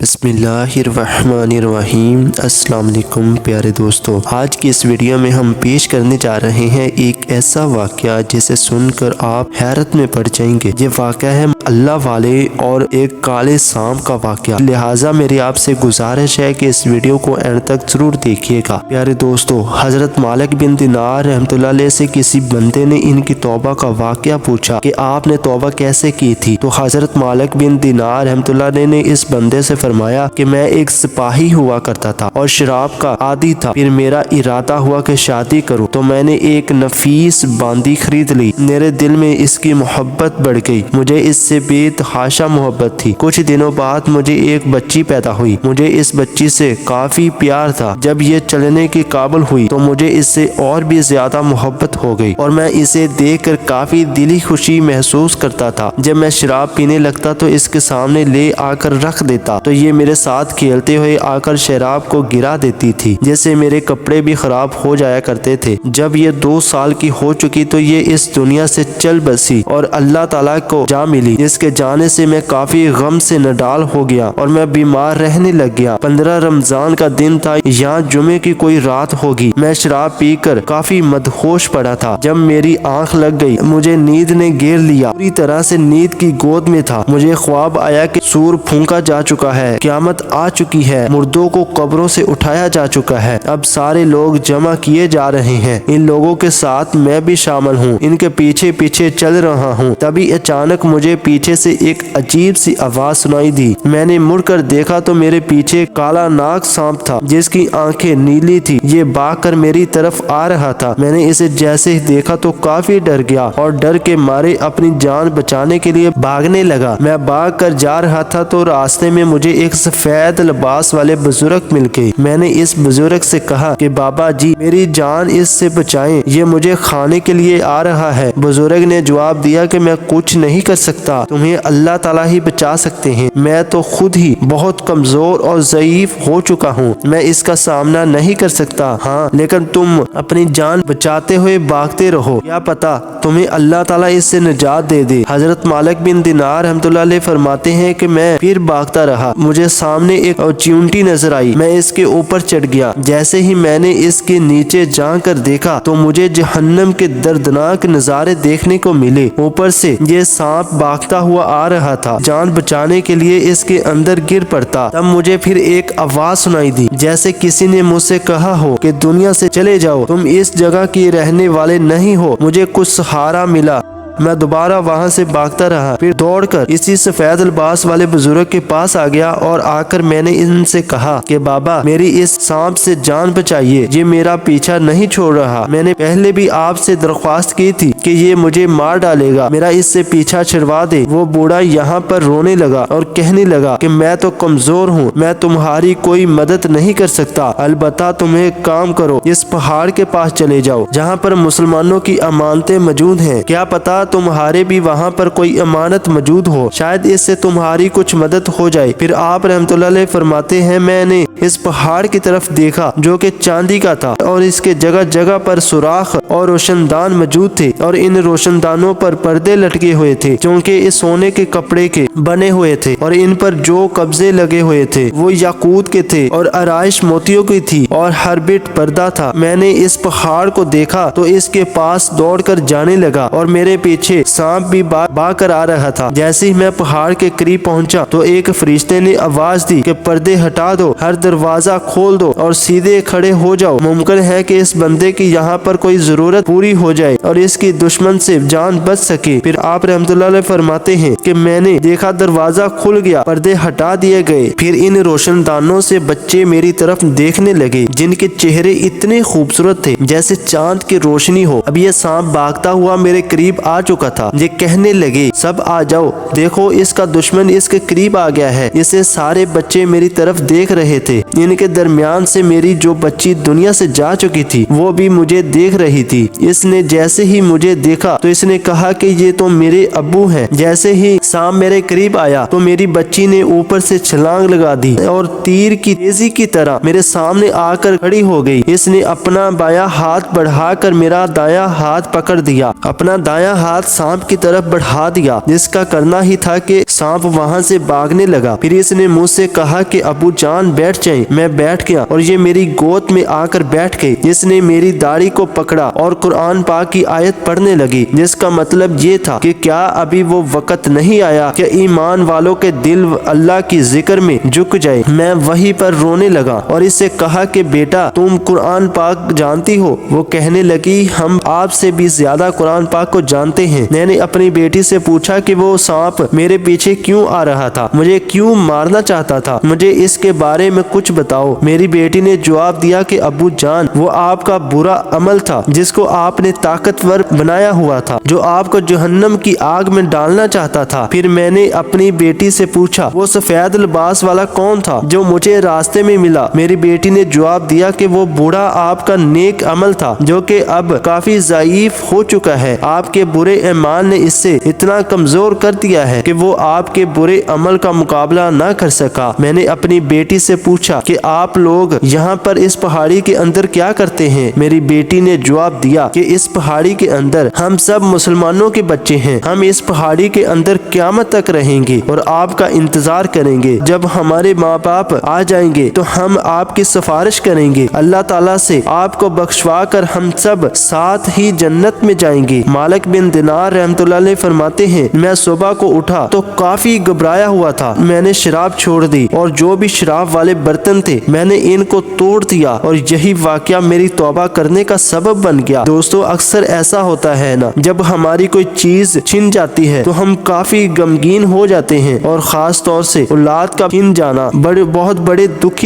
بسم اللہ الرحمن الرحیم۔ السلام علیکم پیارے دوستو، آج کی اس ویڈیو میں ہم پیش کرنے جا رہے ہیں ایک ایسا واقعہ جسے سن کر آپ حیرت میں پڑ جائیں گے۔ یہ واقعہ ہے اللہ والے اور ایک کالے سانپ کا واقعہ، لہٰذا میری آپ سے گزارش ہے کہ اس ویڈیو کو اینڈ تک ضرور دیکھیے گا۔ پیارے دوستو، حضرت مالک بن دینار رحمۃ اللہ علیہ سے کسی بندے نے ان کی توبہ کا واقعہ پوچھا کہ آپ نے توبہ کیسے کی تھی، تو حضرت مالک بن دینار رحمۃ اللہ علیہ نے اس بندے سے فرمایا کہ میں ایک سپاہی ہوا کرتا تھا اور شراب کا عادی تھا، پھر میرا ارادہ ہوا کہ شادی کروں تو میں نے ایک نفیس باندی خرید لی، میرے دل میں اس کی محبت بڑھ گئی، مجھے اس سے بے تحاشا محبت تھی۔ کچھ دنوں بعد مجھے ایک بچی پیدا ہوئی، مجھے اس بچی سے کافی پیار تھا، جب یہ چلنے کے قابل ہوئی تو مجھے اس سے اور بھی زیادہ محبت ہو گئی اور میں اسے دیکھ کر کافی دلی خوشی محسوس کرتا تھا۔ جب میں شراب پینے لگتا تو اس کے سامنے لے آ کر رکھ دیتا تو یہ میرے ساتھ کھیلتے ہوئے آ کر شراب کو گرا دیتی تھی، جس سے میرے کپڑے بھی خراب ہو جایا کرتے تھے۔ جب یہ 2 سال کی ہو چکی تو یہ اس دنیا سے چل بسی اور اللہ تعالیٰ کو جا ملی، جس کے جانے سے میں کافی غم سے نڈال ہو گیا اور میں بیمار رہنے لگ گیا۔ 15 رمضان کا دن تھا یا جمعے کی کوئی رات ہوگی، میں شراب پی کر کافی مدہوش پڑا تھا۔ جب میری آنکھ لگ گئی مجھے نیند نے گھیر لیا، پوری طرح سے نیند کی گود میں تھا۔ مجھے خواب آیا کہ سور پھونکا جا چکا ہے، قیامت آ چکی ہے، مردوں کو قبروں سے اٹھایا جا چکا ہے، اب سارے لوگ جمع کیے جا رہے ہیں، ان لوگوں کے ساتھ میں بھی شامل ہوں، ان کے پیچھے پیچھے چل رہا ہوں۔ تبھی اچانک مجھے پیچھے سے ایک عجیب سی آواز سنائی دی۔ میں نے مڑ کر دیکھا تو میرے پیچھے کالا ناگ سانپ تھا جس کی آنکھیں نیلی تھی، یہ بھاگ کر میری طرف آ رہا تھا۔ میں نے اسے جیسے ہی دیکھا تو کافی ڈر گیا اور ڈر کے مارے اپنی جان بچانے کے لیے بھاگنے لگا۔ میں بھاگ کر جا رہا تھا تو راستے میں مجھے ایک سفید لباس والے بزرگ مل گئے۔ میں نے اس بزرگ سے کہا کہ بابا جی میری جان اس سے بچائیں، یہ مجھے کھانے کے لیے آ رہا ہے۔ بزرگ نے جواب دیا کہ میں کچھ نہیں کر سکتا، تمہیں اللہ تعالیٰ ہی بچا سکتے ہیں، میں تو خود ہی بہت کمزور اور ضعیف ہو چکا ہوں، میں اس کا سامنا نہیں کر سکتا، ہاں لیکن تم اپنی جان بچاتے ہوئے بھاگتے رہو، کیا پتا تمہیں اللہ تعالیٰ اس سے نجات دے دے۔ حضرت مالک بن دینار رحمۃ اللہ علیہ فرماتے ہیں کہ میں پھر بھاگتا رہا، مجھے سامنے ایک چیونٹی نظر آئی، میں اس کے اوپر چڑھ گیا۔ جیسے ہی میں نے اس کے نیچے جا کر دیکھا تو مجھے جہنم کے دردناک نظارے دیکھنے کو ملے۔ اوپر سے یہ سانپ بھاگتا ہوا آ رہا تھا، جان بچانے کے لیے اس کے اندر گر پڑتا۔ تب مجھے پھر ایک آواز سنائی دی جیسے کسی نے مجھ سے کہا ہو کہ دنیا سے چلے جاؤ، تم اس جگہ کی رہنے والے نہیں ہو۔ مجھے کچھ سہارا ملا، میں دوبارہ وہاں سے بھاگتا رہا، پھر دوڑ کر اسی سفید لباس والے بزرگ کے پاس آ گیا اور آ کر میں نے ان سے کہا کہ بابا میری اس سانپ سے جان بچائیے، یہ میرا پیچھا نہیں چھوڑ رہا، میں نے پہلے بھی آپ سے درخواست کی تھی کہ یہ مجھے مار ڈالے گا، میرا اس سے پیچھا چھڑوا دے۔ وہ بوڑھا یہاں پر رونے لگا اور کہنے لگا کہ میں تو کمزور ہوں، میں تمہاری کوئی مدد نہیں کر سکتا، البتہ تم ایک کام کرو، اس پہاڑ کے پاس چلے جاؤ جہاں پر مسلمانوں کی امانتیں موجود ہیں، کیا پتا تمہارے بھی وہاں پر کوئی امانت موجود ہو، شاید اس سے تمہاری کچھ مدد ہو جائے۔ پھر آپ رحمۃ اللہ علیہ فرماتے ہیں میں نے اس پہاڑ کی طرف دیکھا جو کہ چاندی کا تھا اور اس کے جگہ جگہ پر سوراخ اور روشن دان موجود تھے اور ان روشن دانوں پر پردے لٹکے ہوئے تھے چونکہ اس سونے کے کپڑے کے بنے ہوئے تھے اور ان پر جو قبضے لگے ہوئے تھے وہ یاقوت کے تھے اور آرائش موتیوں کی تھی اور ہر بٹ پردہ تھا۔ میں نے اس پہاڑ کو دیکھا تو اس کے پاس دوڑ کر جانے لگا اور میرے پیچھے سانپ بھی بھاگ کر آ رہا تھا۔ جیسے ہی میں پہاڑ کے قریب پہنچا تو ایک فرشتے نے آواز دی کہ پردے ہٹا دو، ہر دروازہ کھول دو اور سیدھے کھڑے ہو جاؤ، ممکن ہے کہ اس بندے کی یہاں پر کوئی ضرورت پوری ہو جائے اور اس کی دشمن سے جان بچ سکے۔ پھر آپ رحمۃ اللہ علیہ فرماتے ہیں کہ میں نے دیکھا دروازہ کھل گیا، پردے ہٹا دیے گئے، پھر ان روشن دانوں سے بچے میری طرف دیکھنے لگے جن کے چہرے اتنے خوبصورت تھے جیسے چاند کی روشنی ہو۔ اب یہ سانپ بھاگتا ہوا میرے قریب آ چکا تھا، یہ کہنے لگے سب آ جاؤ، دیکھو اس کا دشمن اس کے قریب آ گیا ہے۔ اسے سارے بچے میری طرف دیکھ رہے تھے، ان کے درمیان سے میری جو بچی دنیا سے جا چکی تھی وہ بھی مجھے دیکھ رہی تھی۔ اس نے جیسے ہی مجھے دیکھا تو اس نے کہا کہ یہ تو میرے ابو ہیں۔ جیسے ہی سانپ میرے قریب آیا تو میری بچی نے اوپر سے چھلانگ لگا دی اور تیر کی تیزی کی طرح میرے سامنے آ کر کھڑی ہو گئی۔ اس نے اپنا بایاں ہاتھ بڑھا کر میرا دایاں ہاتھ پکڑ دیا، اپنا دایاں ہاتھ سانپ کی طرف بڑھا دیا، جس کا کرنا ہی تھا کہ سانپ وہاں سے بھاگنے لگا۔ پھر اس نے مجھ سے کہا کہ ابو جان بیٹھ جائیں۔ میں بیٹھ گیا اور یہ میری گود میں آ کر بیٹھ گئی۔ اس نے میری داڑھی کو پکڑا اور قرآن پاک کی آیت پڑھنے لگی، جس کا مطلب یہ تھا کہ کیا ابھی وہ وقت نہیں آیا کہ ایمان والوں کے دل اللہ کی ذکر میں جھک جائے۔ میں وہیں پر رونے لگا اور اس سے کہا کہ بیٹا تم قرآن پاک جانتی ہو؟ وہ کہنے لگی ہم آپ سے بھی زیادہ قرآن پاک کو جانتے ہیں۔ میں نے اپنی بیٹی سے پوچھا کہ وہ سانپ میرے پیچھے کیوں آ رہا تھا، مجھے کیوں مارنا چاہتا تھا، مجھے اس کے بارے میں کچھ بتاؤ۔ میری بیٹی نے جواب دیا کہ ابو جان وہ آپ کا برا عمل تھا جس کو آپ نے طاقتور بنایا ہوا تھا، جو آپ کو جہنم کی آگ میں ڈالنا چاہتا تھا۔ پھر میں نے اپنی بیٹی سے پوچھا وہ سفید لباس والا کون تھا جو مجھے راستے میں ملا؟ میری بیٹی نے جواب دیا کہ وہ بوڑھا آپ کا نیک عمل تھا جو کہ اب کافی ضعیف ہو چکا ہے۔ آپ کے برے ایمان نے اس سے اتنا کمزور کر دیا ہے کہ وہ آپ کے برے عمل کا مقابلہ نہ کر سکا۔ میں نے اپنی بیٹی سے پوچھا کہ آپ لوگ یہاں پر اس پہاڑی کے اندر کیا کرتے ہیں؟ میری بیٹی نے جواب دیا کہ اس پہاڑی کے اندر ہم سب مسلمانوں کے بچے ہیں، ہم اس پہاڑی کے اندر قیامت تک رہیں گے اور آپ کا انتظار کریں گے۔ جب ہمارے ماں باپ آ جائیں گے تو ہم آپ کی سفارش کریں گے اللہ تعالیٰ سے، آپ کو بخشوا کر ہم سب ساتھ ہی جنت میں جائیں گے۔ مالک بن دینار رحمۃ اللہ علیہ فرماتے ہیں میں صبح کو اٹھا تو کافی گھبرایا ہوا تھا۔ میں نے شراب چھوڑ دی اور جو بھی شراب والے برتن تھے میں نے ان کو توڑ دیا اور یہی واقعہ میری توبہ کرنے کا سبب بن گیا۔ دوستو اکثر ایسا ہوتا ہے نا، جب ہماری کوئی چیز چھن جاتی ہے تو ہم کافی غمگین ہو جاتے ہیں، اور خاص طور سے اولاد کا چھن جانا بہت بڑے دکھ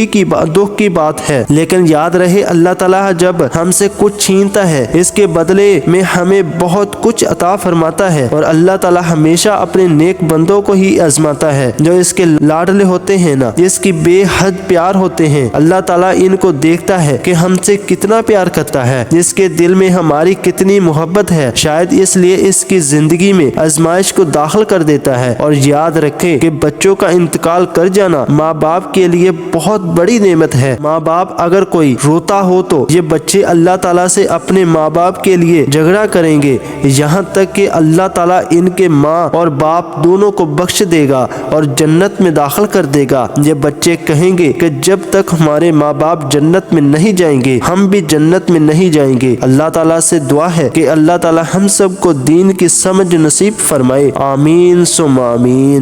کی بات ہے۔ لیکن یاد رہے اللہ تعالیٰ جب ہم سے کچھ چھینتا ہے اس کے بدلے میں ہمیں بہت کچھ عطا فرماتا ہے، اور اللہ تعالیٰ ہمیشہ اپنے نیک بندوں کو ہی آزماتا ہے جو اس کے لاڈلے ہوتے ہیں نا، جس کی بے حد پیار ہوتے ہیں۔ اللہ تعالیٰ ان کو دیکھتا ہے کہ ہم سے کتنا پیار کرتا ہے، جس کے دل میں ہماری کتنی محبت ہے، شاید اس لیے اس کی زندگی میں آزمائش کو داخل کر دیتا ہے۔ اور یاد رکھیں کہ بچوں کا انتقال کر جانا ماں باپ کے لیے بہت بڑی نعمت ہے۔ ماں باپ اگر کوئی روتا ہو تو یہ بچے اللہ تعالیٰ سے اپنے ماں باپ کے لیے جھگڑا کریں گے، یہاں تک کہ اللہ تعالیٰ ان کے ماں اور باپ دونوں کو بخش دے گا اور جنت میں داخل کر دے گا۔ یہ بچے کہیں گے کہ جب تک ہمارے ماں باپ جنت میں نہیں جائیں گے ہم بھی جنت میں نہیں جائیں گے۔ اللہ تعالیٰ سے دعا ہے کہ اللہ تعالیٰ ہم سب کو دین کی سمجھ نصیب فرمائے، آمین ثم آمین۔